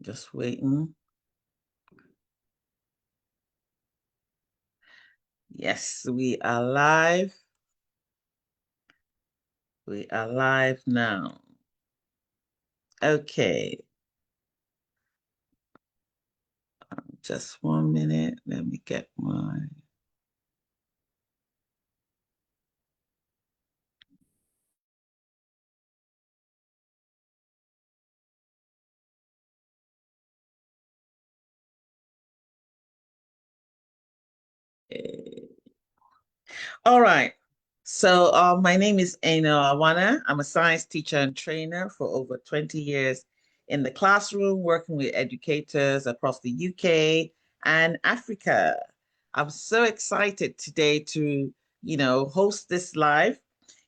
Just waiting. Yes, we are live. We are live now. Okay. Just 1 minute. Let me get my. All right. So my name is Aino Awana. I'm a science teacher and trainer for over 20 years in the classroom, working with educators across the UK and Africa. I'm so excited today to, host this live.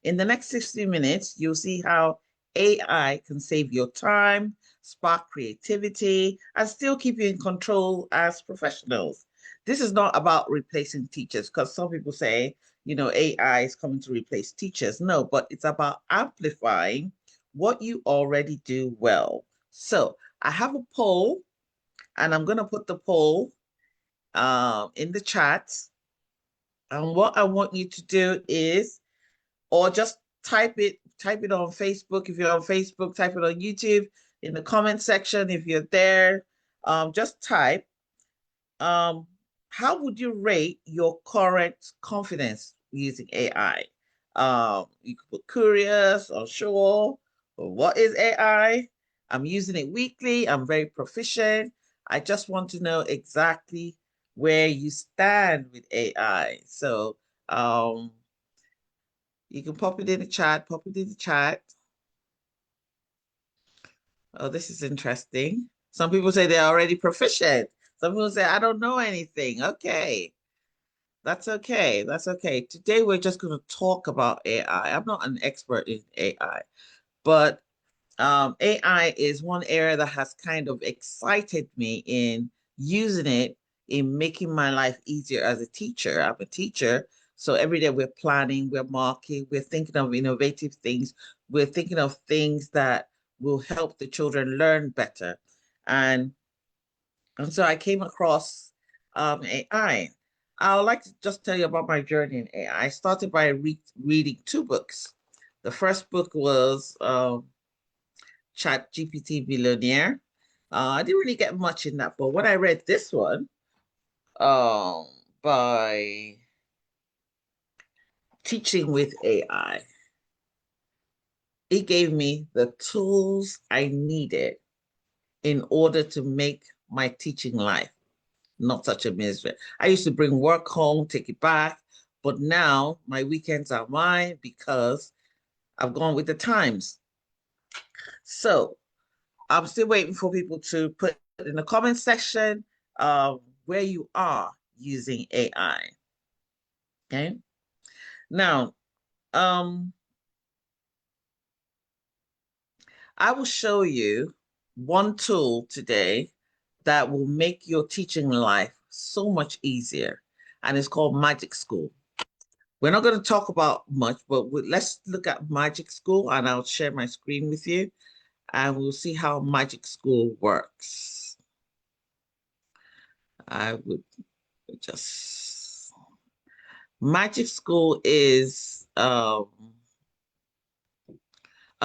In the next 60 minutes, you'll see how AI can save your time, spark creativity, and still keep you in control as professionals. This is not about replacing teachers because some people say, AI is coming to replace teachers. No, but it's about amplifying what you already do well. So I have a poll, and I'm going to put the poll in the chat. And what I want you to do is, or just type it on Facebook. If you're on Facebook, type it on YouTube in the comment section. If you're there, just type um, how would you rate your current confidence using AI? You could put curious or sure, or what is AI? I'm using it weekly. I'm very proficient. I just want to know exactly where you stand with AI. So you can pop it in the chat, pop it in the chat. Oh, this is interesting. Some people say they're already proficient. Some people say, I don't know anything. Okay. That's okay. That's okay. Today we're just going to talk about AI. I'm not an expert in AI, but AI is one area that has kind of excited me in using it in making my life easier as a teacher. I'm a teacher, so every day we're planning, we're marking, we're thinking of innovative things, we're thinking of things that will help the children learn better. And and so I came across AI. I would like to just tell you about my journey in AI. I started by reading two books. The first book was Chat GPT Billionaire. I didn't really get much in that book. When I read this one um, by Teaching with AI, it gave me the tools I needed in order to make my teaching life not such a misery. I used to bring work home, take it back, but now my weekends are mine because I've gone with the times. So I'm still waiting for people to put in the comment section where you are using AI. Okay. Now, um, I will show you one tool today that will make your teaching life so much easier, and it's called Magic School. We're not going to talk about much, but let's look at Magic School and I'll share my screen with you and we'll see how Magic School works. I would just... Magic School is a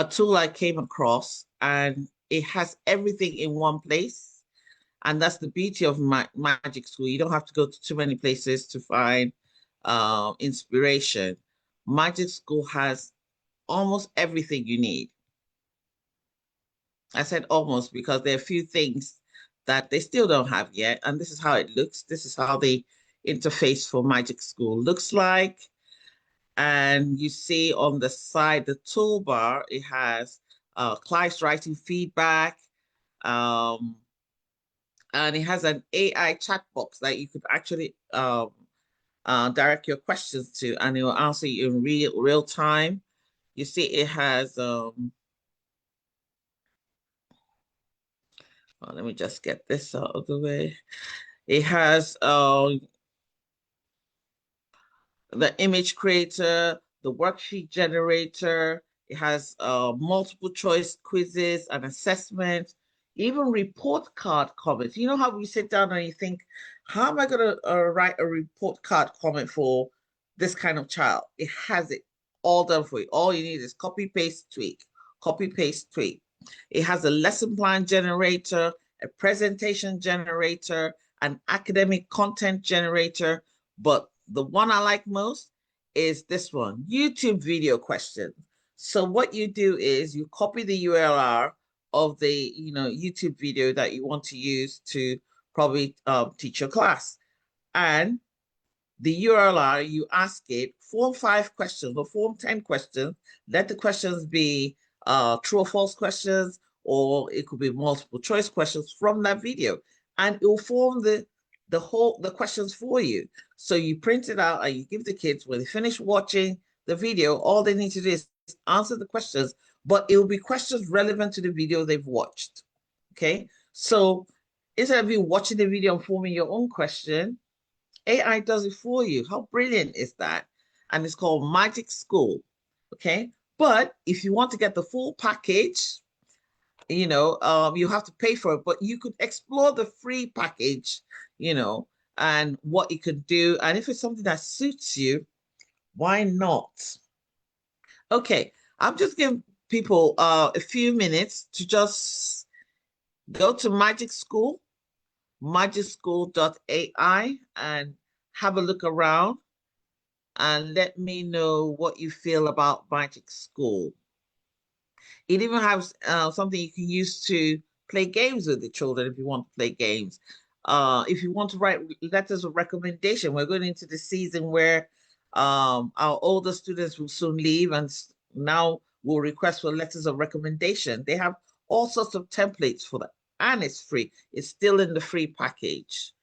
tool I came across and it has everything in one place. And that's the beauty of Magic School. You don't have to go to too many places to find inspiration. Magic School has almost everything you need. I said almost because there are a few things that they still don't have yet. And this is how it looks. This is how the interface for Magic School looks like. And you see on the side, the toolbar, it has clients writing feedback. Um, and it has an AI chat box that you could actually direct your questions to, and it will answer you in real time. You see, it has let me just get this out of the way. It has the image creator, the worksheet generator. It has multiple choice quizzes and assessment. even report card comments. You know how we sit down and you think, how am I going to write a report card comment for this kind of child? It has it all done for you. All you need is copy, paste, tweak, copy, paste, tweak. It has a lesson plan generator, a presentation generator, an academic content generator. But the one I like most is this one, YouTube video questions. So what you do is you copy the URL of the YouTube video that you want to use to probably teach your class. And the URL, you ask it, form 5 questions or form 10 questions. Let the questions be true or false questions, or it could be multiple choice questions from that video. And it will form the questions for you. So you print it out and you give the kids, when they finish watching the video, all they need to do is answer the questions, but it will be questions relevant to the video they've watched. Okay. So instead of you watching the video and forming your own question, AI does it for you. How brilliant is that? And it's called Magic School. Okay. But if you want to get the full package, you have to pay for it, but you could explore the free package, and what it could do. And if it's something that suits you, why not? Okay. I'm just giving people a few minutes to just go to Magic School, magicschool.ai, and have a look around and let me know what you feel about Magic School. It even has something you can use to play games with the children if you want to play games. If you want to write letters of recommendation, we're going into the season where our older students will soon leave, and now we'll request for letters of recommendation. They have all sorts of templates for that, and it's free. It's still in the free package.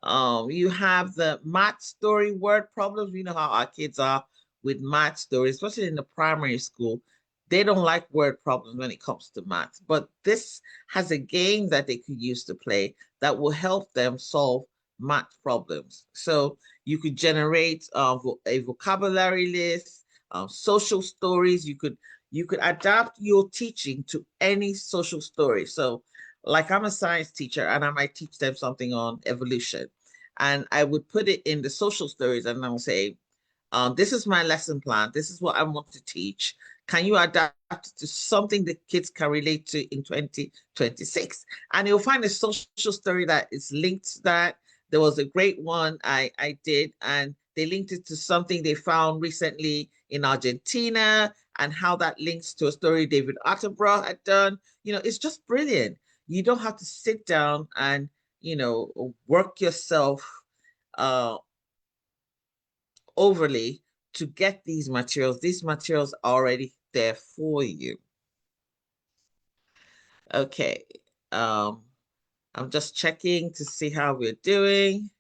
You have the math story word problems. You know how our kids are with math stories, especially in the primary school. They don't like word problems when it comes to math, but this has a game that they could use to play that will help them solve math problems. So you could generate a vocabulary list, social stories. You could adapt your teaching to any social story. So like I'm a science teacher and I might teach them something on evolution. And I would put it in the social stories and I'll say, this is my lesson plan. This is what I want to teach. Can you adapt it to something the kids can relate to in 2026? And you'll find a social story that is linked to that. There was a great one I did, and they linked it to something they found recently in Argentina and how that links to a story David Attenborough had done. It's just brilliant. You don't have to sit down and, work yourself uh, overly to get these materials. These materials are already there for you. Okay. I'm just checking to see how we're doing.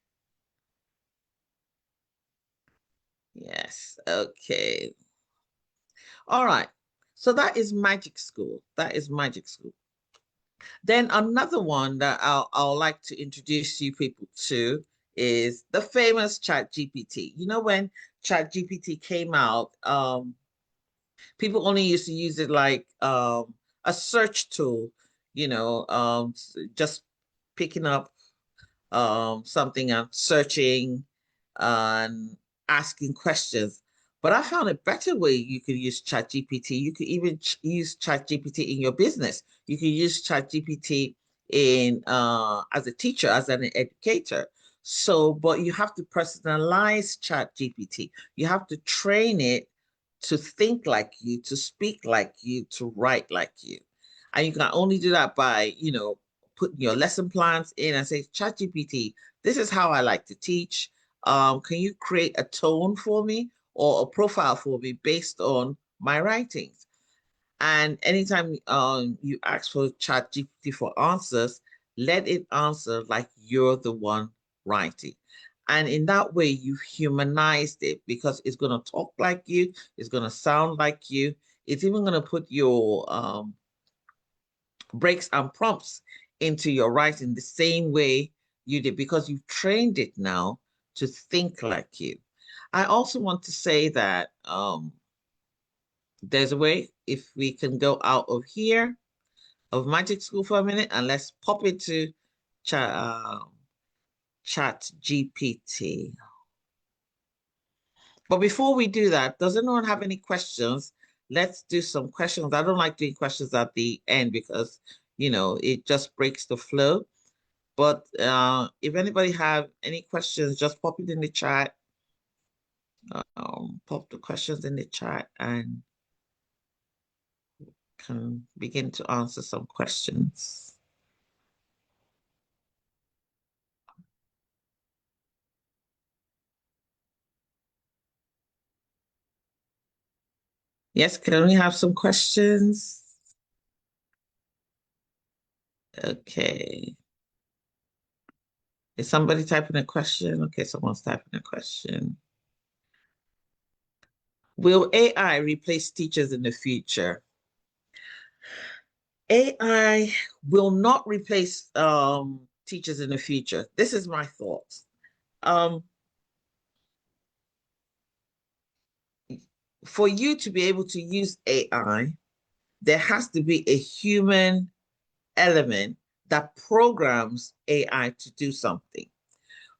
Yes. Okay. All right. So that is Magic School. That is Magic School. Then another one that I'll like to introduce you people to is the famous ChatGPT. When ChatGPT came out, people only used to use it like a search tool, just picking up something and searching and asking questions. But I found a better way you could use ChatGPT. You could even use ChatGPT in your business. You can use ChatGPT in as a teacher, as an educator. So, but you have to personalize ChatGPT. You have to train it to think like you, to speak like you, to write like you. And you can only do that by, putting your lesson plans in and say, ChatGPT, this is how I like to teach. Can you create a tone for me or a profile for me based on my writings? And anytime you ask for ChatGPT for answers, let it answer like you're the one writing. And in that way, you've humanized it because it's going to talk like you, it's going to sound like you, it's even going to put your breaks and prompts into your writing the same way you did because you've trained it now to think like you. I also want to say that there's a way, if we can go out of here, of Magic School for a minute and let's pop into chat, chat GPT. But before we do that, does anyone have any questions? Let's do some questions. I don't like doing questions at the end because, it just breaks the flow. But if anybody have any questions, just pop it in the chat. Pop the questions in the chat and can begin to answer some questions. Yes, can we have some questions? Okay. Is somebody typing a question? Okay, someone's typing a question. Will AI replace teachers in the future? AI will not replace teachers in the future. This is my thoughts. Um, for you to be able to use AI, there has to be a human element that programs AI to do something.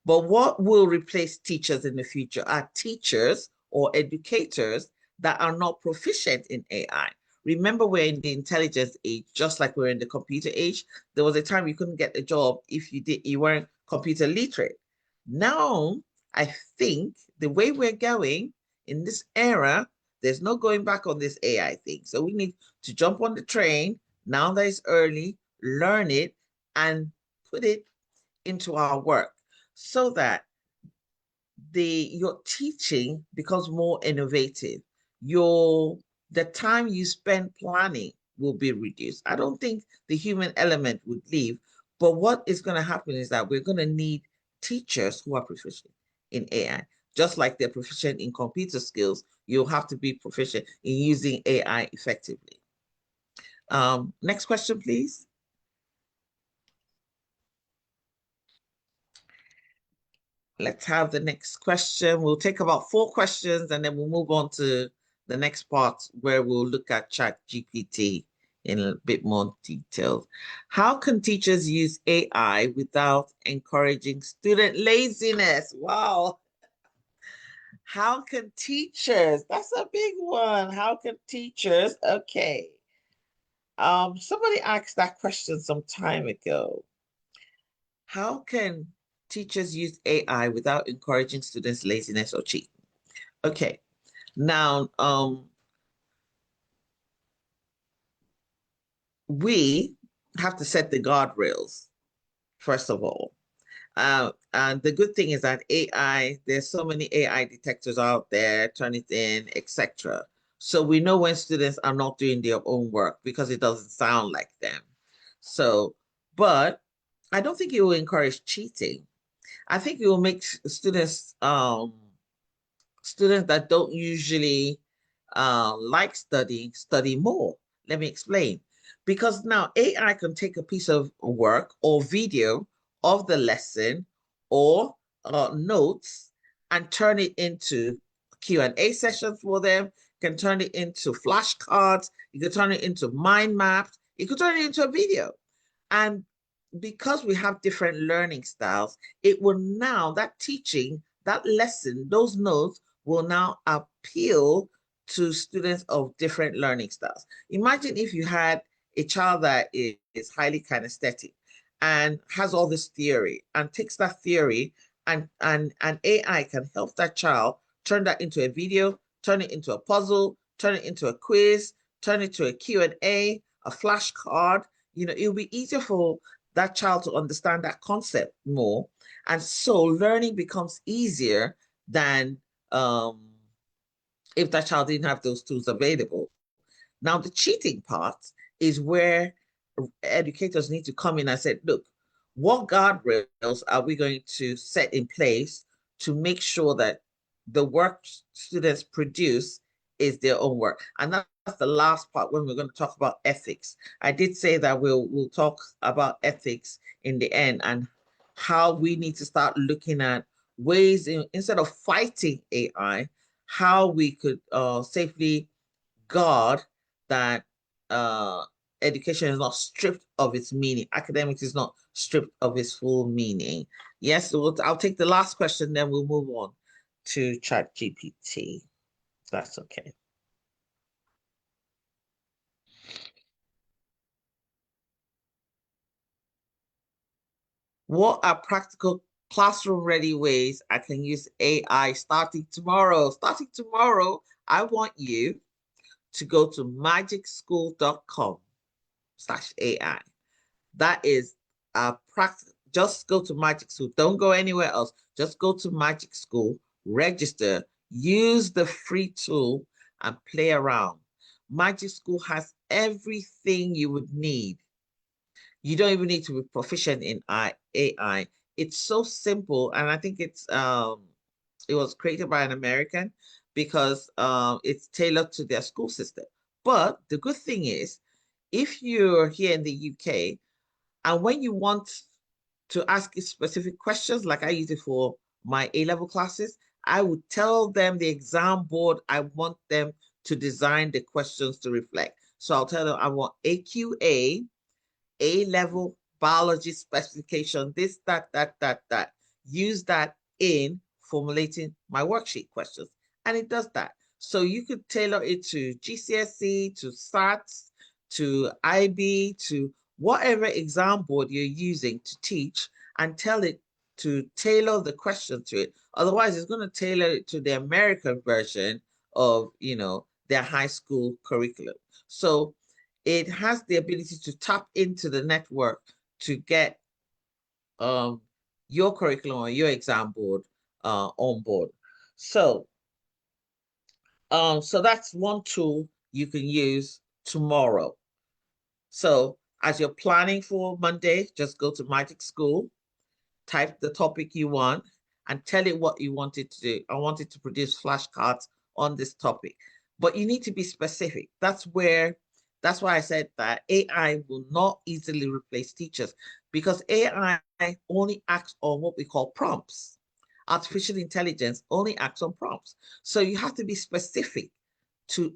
But what will replace teachers in the future are teachers or educators that are not proficient in AI. Remember, we're in the intelligence age, just like we're in the computer age. There was a time you couldn't get a job if you weren't computer literate. Now, I think the way we're going in this era, there's no going back on this AI thing. So we need to jump on the train now that it's early, learn it, and put it into our work so that your teaching becomes more innovative. The time you spend planning will be reduced. I don't think the human element would leave, but what is going to happen is that we're going to need teachers who are proficient in AI. Just like they're proficient in computer skills, you'll have to be proficient in using AI effectively. Next question, please. Let's have the next question. We'll take about 4 questions and then we'll move on to the next part where we'll look at Chat GPT in a bit more detail. How can teachers use AI without encouraging student laziness? Wow. How can teachers, that's a big one. How can teachers, okay. Somebody asked that question some time ago. How can teachers use AI without encouraging students' laziness or cheating? Okay, now we have to set the guardrails, first of all. And the good thing is that AI, there's so many AI detectors out there, Turnitin, etc. So we know when students are not doing their own work because it doesn't sound like them. So, but I don't think it will encourage cheating. I think it will make students that don't usually like studying study more. Let me explain. Because now AI can take a piece of work or video of the lesson or notes and turn it into Q&A sessions for them, can turn it into flashcards, you can turn it into mind maps, you could turn it into a video. And because we have different learning styles, it will now, that teaching, that lesson, those notes will now appeal to students of different learning styles. Imagine if you had a child that is highly kinesthetic and has all this theory and takes that theory and AI can help that child turn that into a video, turn it into a puzzle, turn it into a quiz, turn it to a Q&A, a flashcard. It'll be easier for that child to understand that concept more. And so learning becomes easier than if that child didn't have those tools available. Now, the cheating part is where educators need to come in and say, look, what guardrails are we going to set in place to make sure that the work students produce is their own work? And that's the last part when we're going to talk about ethics. I did say that we'll talk about ethics in the end and how we need to start looking at ways instead of fighting AI, how we could safely guard that education is not stripped of its meaning. Academics is not stripped of its full meaning. Yes, so I'll take the last question, then we'll move on to ChatGPT. That's okay. What are practical classroom ready ways I can use AI starting tomorrow? Starting tomorrow, I want you to go to magicschool.com/AI. That is a practice. Just go to Magic School. Don't go anywhere else. Just go to Magic School, register, use the free tool, and play around. Magic School has everything you would need. You don't even need to be proficient in AI. It's so simple, and I think it was created by an American because it's tailored to their school system. But the good thing is, if you're here in the UK and when you want to ask it specific questions, like I use it for my A-level classes, I would tell them the exam board I want them to design the questions to reflect. So I'll tell them I want AQA A-level biology specification, this, that. Use that in formulating my worksheet questions. And it does that. So you could tailor it to GCSE, to SATs, to IB, to whatever exam board you're using to teach and tell it to tailor the question to it. Otherwise, it's going to tailor it to the American version of, their high school curriculum. So it has the ability to tap into the network to get um, your curriculum or your exam board on board. So that's one tool you can use tomorrow. So as you're planning for Monday, just go to Magic School, type the topic you want, and tell it what you want it to do. I want it to produce flashcards on this topic. But you need to be specific. That's why I said that AI will not easily replace teachers because AI only acts on what we call prompts. Artificial intelligence only acts on prompts. So you have to be specific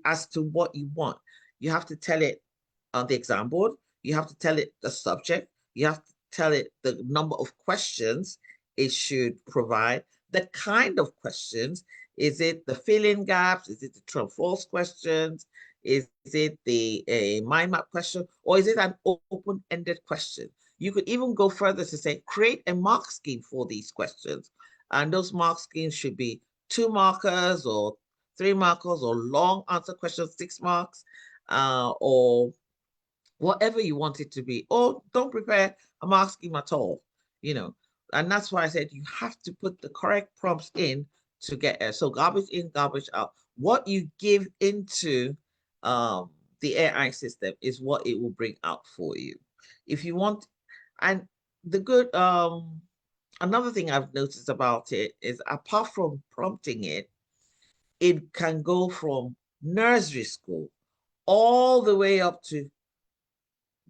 as to what you want. You have to tell it on the exam board, you have to tell it the subject, you have to tell it the number of questions it should provide, the kind of questions. Is it the fill-in gaps? Is it the true false questions? Is it the mind map question? Or is it an open-ended question? You could even go further to say, create a mark scheme for these questions. And those mark schemes should be 2 markers or 3 markers or long answer questions, 6 marks, or whatever you want it to be, or don't prepare a mark scheme at all, you know. And that's why I said you have to put the correct prompts in to get there. So garbage in, garbage out. What you give into the AI system is what it will bring out for you. If you want, and the good another thing I've noticed about it is apart from prompting it, it can go from nursery school all the way up to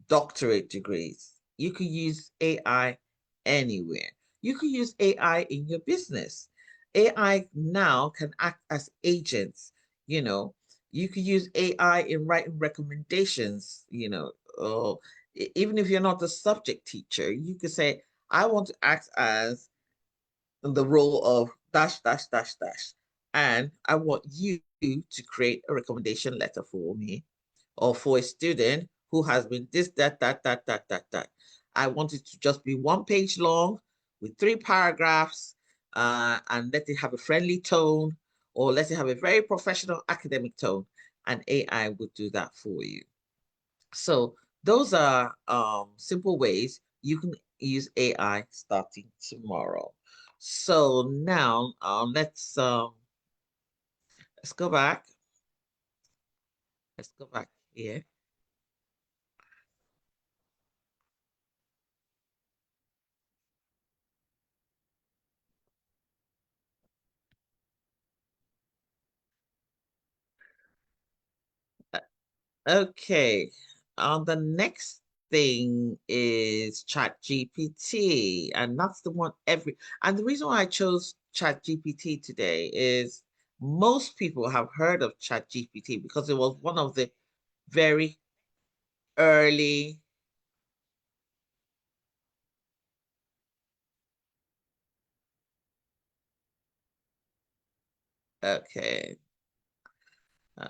doctorate degrees. You could use AI anywhere. You could use AI in your business. AI now can act as agents, you know. You could use AI in writing recommendations, or even if you're not the subject teacher, you could say, I want to act as the role of dash, dash, dash, dash. And I want you to create a recommendation letter for me or for a student who has been this, that. I want it to just be 1 page long with 3 paragraphs and let it have a friendly tone or let it have a very professional academic tone. And AI would do that for you. So those are simple ways you can use AI starting tomorrow. So now let's go back. Let's go back here. Okay. The next thing is Chat GPT, and that's the one and the reason why I chose Chat GPT today is most people have heard of Chat GPT because it was one of the very early. Okay.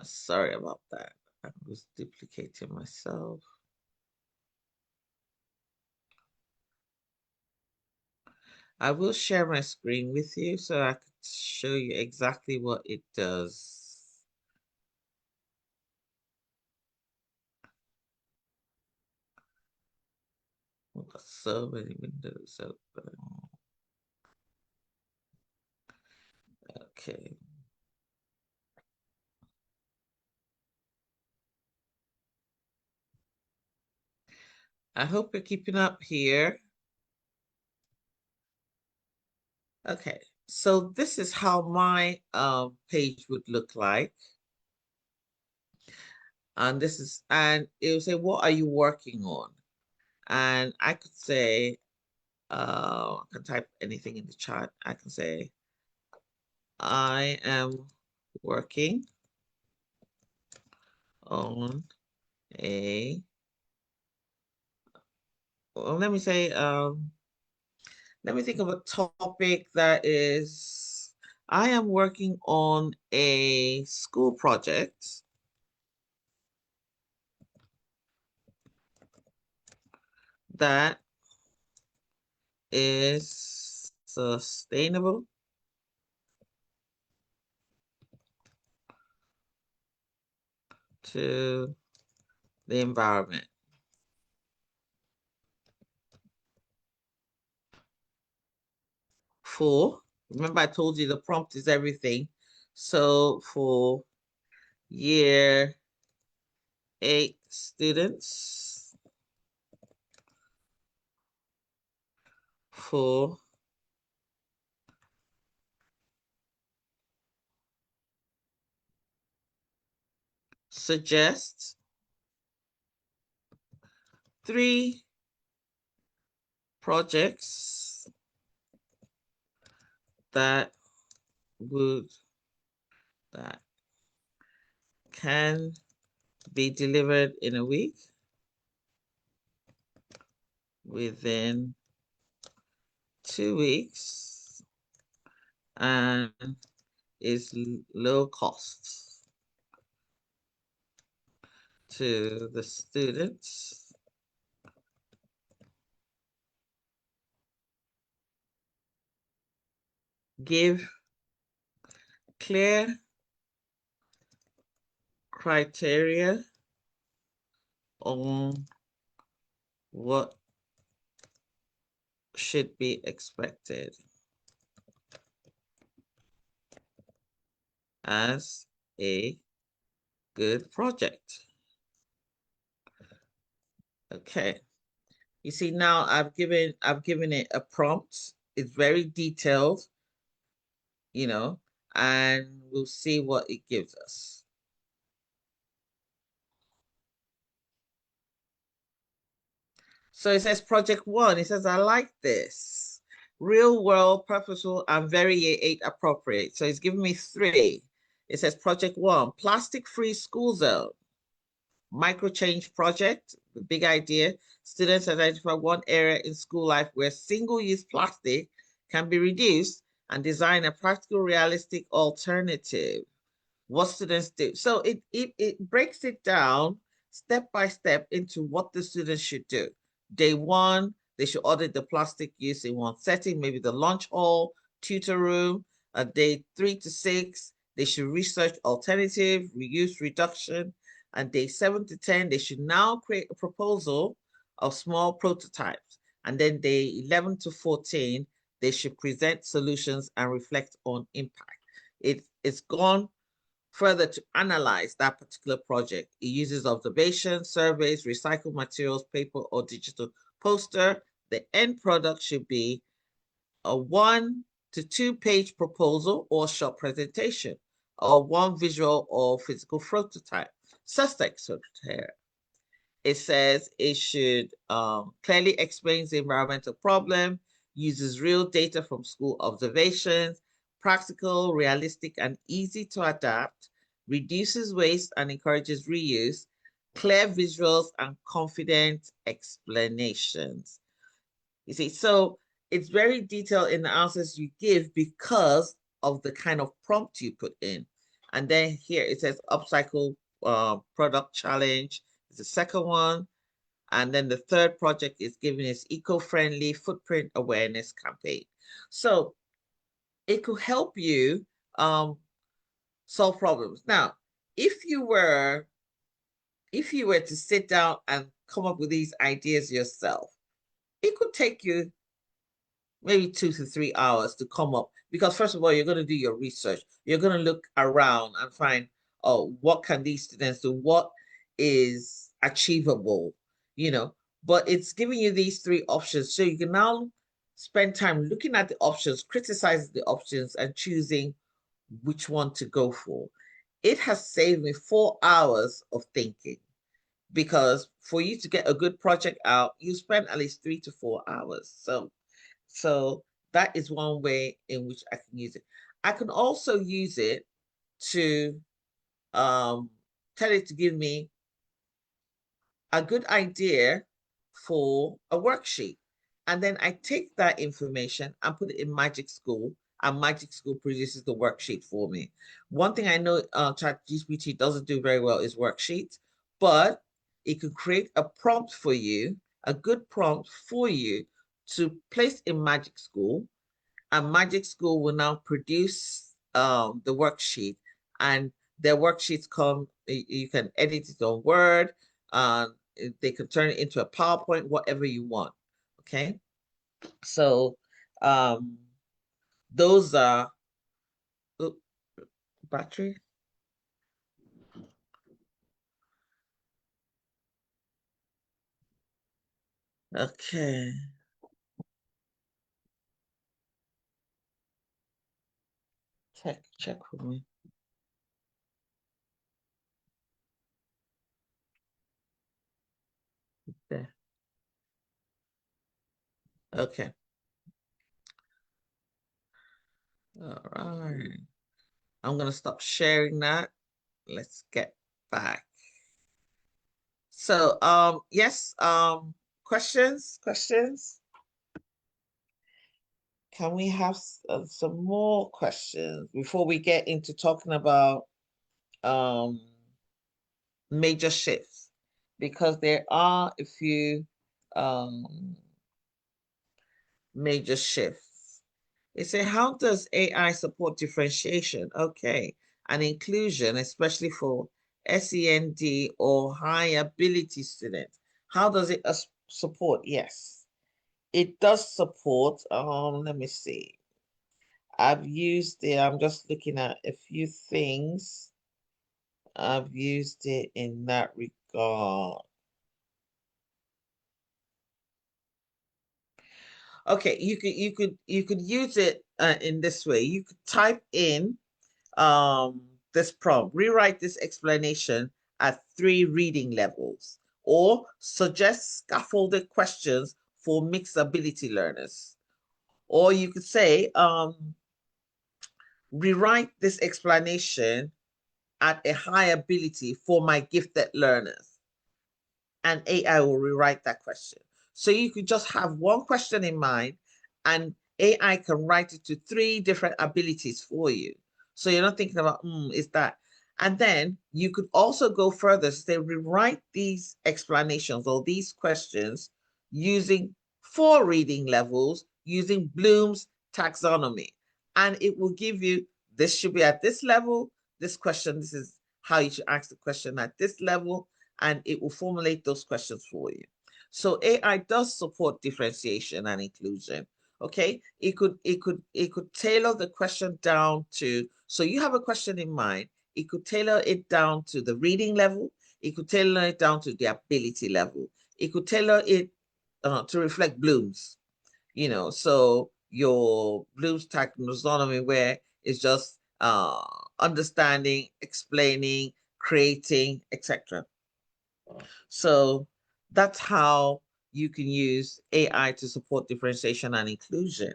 Sorry about that. I was duplicating myself. I will share my screen with you so I can show you exactly what it does. I've got so many windows open. Okay. I hope you're keeping up here. Okay. So this is how my page would look like. And it will say, what are you working on? And I could say, I can type anything in the chat. I can say, I am working on a, well, let me think of a topic that is, I am working on a school project that is sustainable to the environment. For, remember I told you the prompt is everything. So for year 8 students, for suggest 3 projects that would that can be delivered in a week within 2 weeks and is low cost to the students. Give clear criteria on what should be expected as a good project. Okay. You see now I've given it a prompt. It's very detailed, you know, and we'll see what it gives us. So it says project 1. It says, I like this. Real world, purposeful, and very year 8 appropriate. So it's giving me 3. It says project 1, plastic free school zone. Micro change project, the big idea. Students identify one area in school life where single-use plastic can be reduced and design a practical, realistic alternative. What students do. So it breaks it down step by step into what the students should do. Day 1, they should audit the plastic use in one setting, maybe the lunch hall, tutor room. Day 3 to 6, they should research alternative, reuse, reduction. And day 7 to 10, they should now create a proposal of small prototypes. And then day 11 to 14, they should present solutions and reflect on impact. It's gone further to analyze that particular project. It uses observations, surveys, recycled materials, paper, or digital poster. The end product should be a 1 to 2 page proposal or short presentation, or 1 visual or physical prototype. Suspect here. It says it should clearly explains the environmental problem, uses real data from school observations, practical, realistic, and easy to adapt, reduces waste and encourages reuse, clear visuals, and confident explanations. You see, so it's very detailed in the answers you give because of the kind of prompt you put in. And then here it says upcycle product challenge is the second one. And then the third project is given is eco-friendly footprint awareness campaign. So it could help you solve problems. Now, if you were to sit down and come up with these ideas yourself, it could take you maybe 2 to 3 hours to come up, because first of all, you're going to do your research. You're going to look around and find, oh, what can these students do? What is achievable? You know, but it's giving you these three options. So you can now spend time looking at the options, criticizing the options, and choosing which one to go for. It has saved me 4 hours of thinking, because for you to get a good project out, you spend at least 3 to 4 hours. So that is one way in which I can use it. I can also use it to tell it to give me a good idea for a worksheet. And then I take that information and put it in Magic School, and Magic School produces the worksheet for me. One thing I know ChatGPT doesn't do very well is worksheets, but it can create a prompt for you, a good prompt for you to place in Magic School, and Magic School will now produce the worksheet, and their worksheets come, you can edit it on Word, they can turn it into a PowerPoint, whatever you want. Okay. So um, those are oh, battery. Okay. Check for me. There. Okay. All right. I'm gonna stop sharing that. Let's get back. So yes, questions. Can we have some more questions before we get into talking about um major shifts? Because there are a few um major shifts. They say, how does AI support differentiation? Okay, and inclusion, especially for SEND or high ability students. How does it support? Yes, it does support. Let me see. I've used it. I'm just looking at a few things. I've used it in that regard. Okay, you could use it in this way. You could type in this prompt, rewrite this explanation at 3 reading levels, or suggest scaffolded questions for mixed ability learners. Or you could say, rewrite this explanation at a high ability for my gifted learners, and AI will rewrite that question. So you could just have one question in mind, and AI can write it to 3 different abilities for you. So you're not thinking about, is that? And then you could also go further, say, rewrite these explanations or these questions using 4 reading levels, using Bloom's taxonomy. And it will give you, this should be at this level, this question, this is how you should ask the question at this level, and it will formulate those questions for you. So AI does support differentiation and inclusion. Okay, it could tailor the question down to, so you have a question in mind, it could tailor it down to the reading level, it could tailor it down to the ability level, it could tailor it to reflect Bloom's, so your Bloom's taxonomy, where it's just understanding, explaining, creating, etc. So that's how you can use AI to support differentiation and inclusion.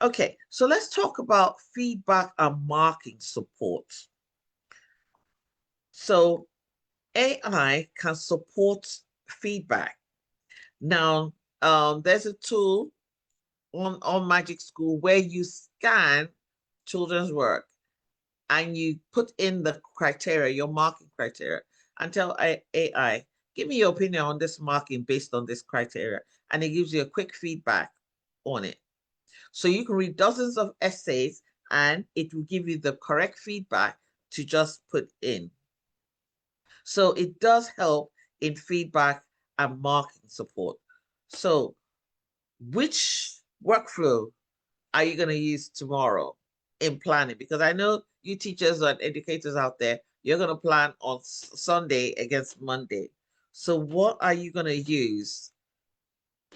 Okay, so let's talk about feedback and marking support. So AI can support feedback. Now, there's a tool on Magic School where you scan children's work and you put in the criteria, your marking criteria, and tell AI, give me your opinion on this marking based on this criteria. And it gives you a quick feedback on it. So you can read dozens of essays and it will give you the correct feedback to just put in. So it does help in feedback and marking support. So which workflow are you going to use tomorrow in planning? Because I know you teachers and educators out there, you're going to plan on Sunday against Monday. So what are you going to use?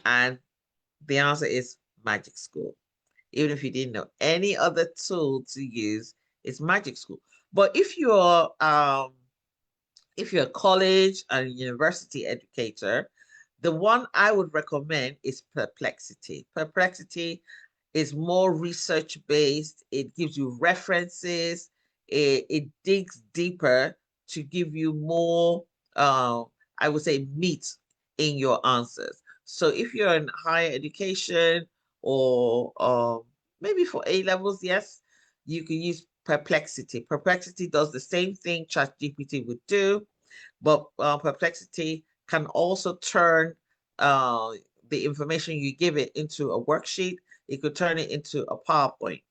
And the answer is Magic School. Even if you didn't know any other tool to use, it's Magic School. But if you're a college and university educator, the one I would recommend is Perplexity. Perplexity is more research based. It gives you references. It digs deeper to give you more, I would say, meat in your answers. So if you're in higher education or maybe for A levels, yes, you can use Perplexity. Perplexity does the same thing ChatGPT would do, but Perplexity can also turn uh, the information you give it into a worksheet. It could turn it into a PowerPoint.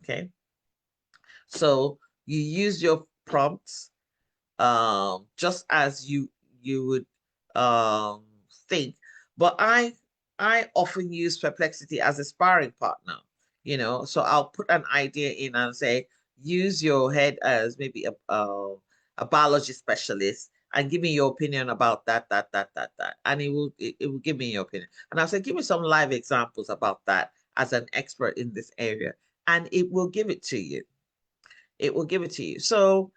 Okay. So you use your prompts just as you would um, think. But I often use Perplexity as a sparring partner, so I'll put an idea in and say, use your head as maybe a biology specialist and give me your opinion about that. And it will give me your opinion. And I'll say, give me some live examples about that as an expert in this area. And it will give it to you. It will give it to you. So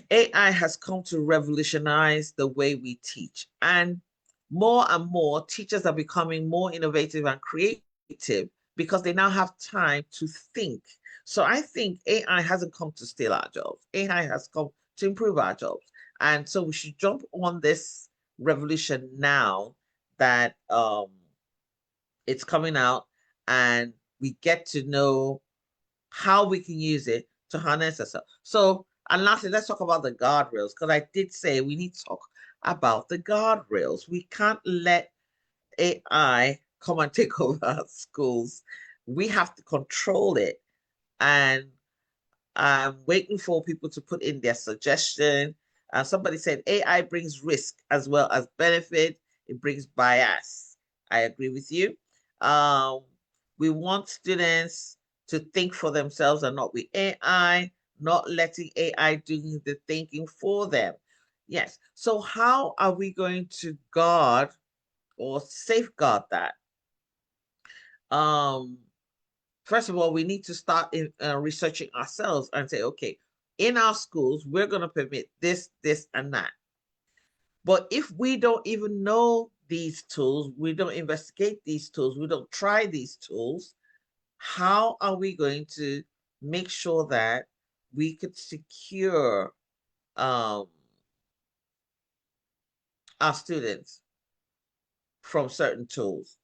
AI has come to revolutionize the way we teach. And more teachers are becoming more innovative and creative because they now have time to think. So I think AI hasn't come to steal our jobs. AI has come to improve our jobs. And so we should jump on this revolution now that it's coming out and we get to know how we can use it to harness ourselves. So, and lastly, let's talk about the guardrails, because I did say we need to talk about the guardrails. We can't let AI come and take over our schools. We have to control it. And I'm waiting for people to put in their suggestion. Somebody said AI brings risk as well as benefit. It brings bias. I agree with you. Um, we want students to think for themselves and not with AI, not letting AI do the thinking for them. Yes. So how are we going to guard or safeguard that? Um, First of all, we need to start researching ourselves and say, okay, in our schools, we're going to permit this, this, and that. But if we don't even know these tools, we don't investigate these tools, we don't try these tools, how are we going to make sure that we could secure um, our students from certain tools?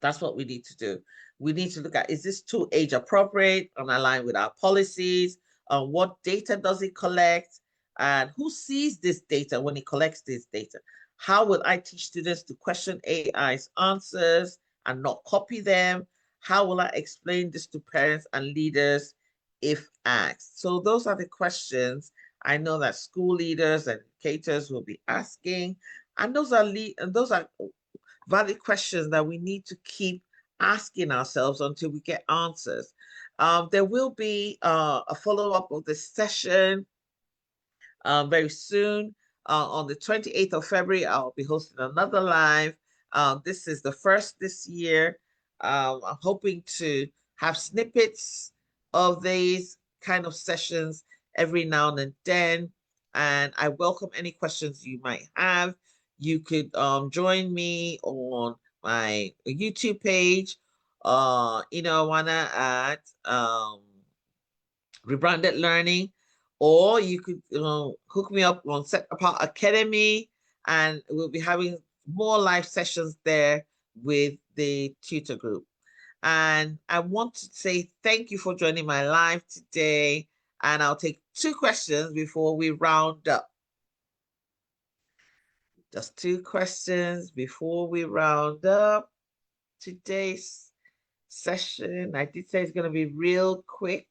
That's what we need to do. We need to look at, is this tool age appropriate and aligned with our policies? What data does it collect? And who sees this data when it collects this data? How will I teach students to question AI's answers and not copy them? How will I explain this to parents and leaders if asked? So those are the questions I know that school leaders and educators will be asking. And those are valid questions that we need to keep asking ourselves until we get answers. There will be a follow-up of this session very soon. On the 28th of February, I'll be hosting another live. This is the first this year. I'm hoping to have snippets of these kind of sessions every now and then. And I welcome any questions you might have. You could join me on my YouTube page, Awana at Rebranded Learning, or you could hook me up on Set Apart Academy, and we'll be having more live sessions there with the tutor group. And I want to say thank you for joining my live today. And I'll take two questions before we round up. Just two questions before we round up today's session. I did say it's going to be real quick.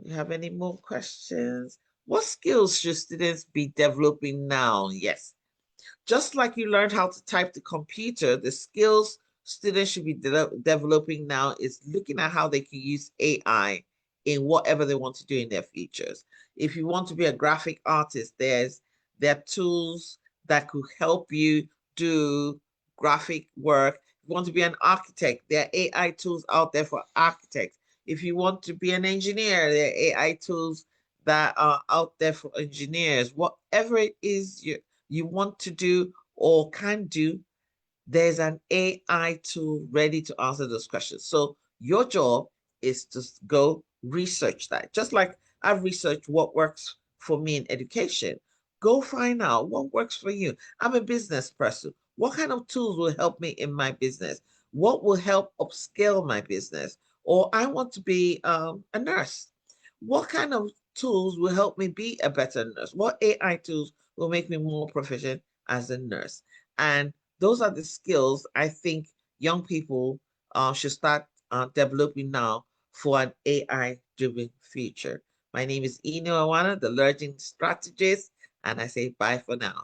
You have any more questions? What skills should students be developing now? Yes. Just like you learned how to type the computer, the skills students should be developing now is looking at how they can use AI in whatever they want to do in their futures. If you want to be a graphic artist, there are tools that could help you do graphic work. If you want to be an architect, there are AI tools out there for architects. If you want to be an engineer, there are AI tools that are out there for engineers. Whatever it is you want to do or can do, there's an AI tool ready to answer those questions. So your job is to go research that. Just like I've researched what works for me in education. Go find out what works for you. I'm a business person. What kind of tools will help me in my business? What will help upscale my business? Or I want to be a nurse. What kind of tools will help me be a better nurse? What AI tools will make me more proficient as a nurse? And those are the skills I think young people should start developing now for an AI-driven future. My name is Eno Awana, the Learning Strategist, and I say bye for now.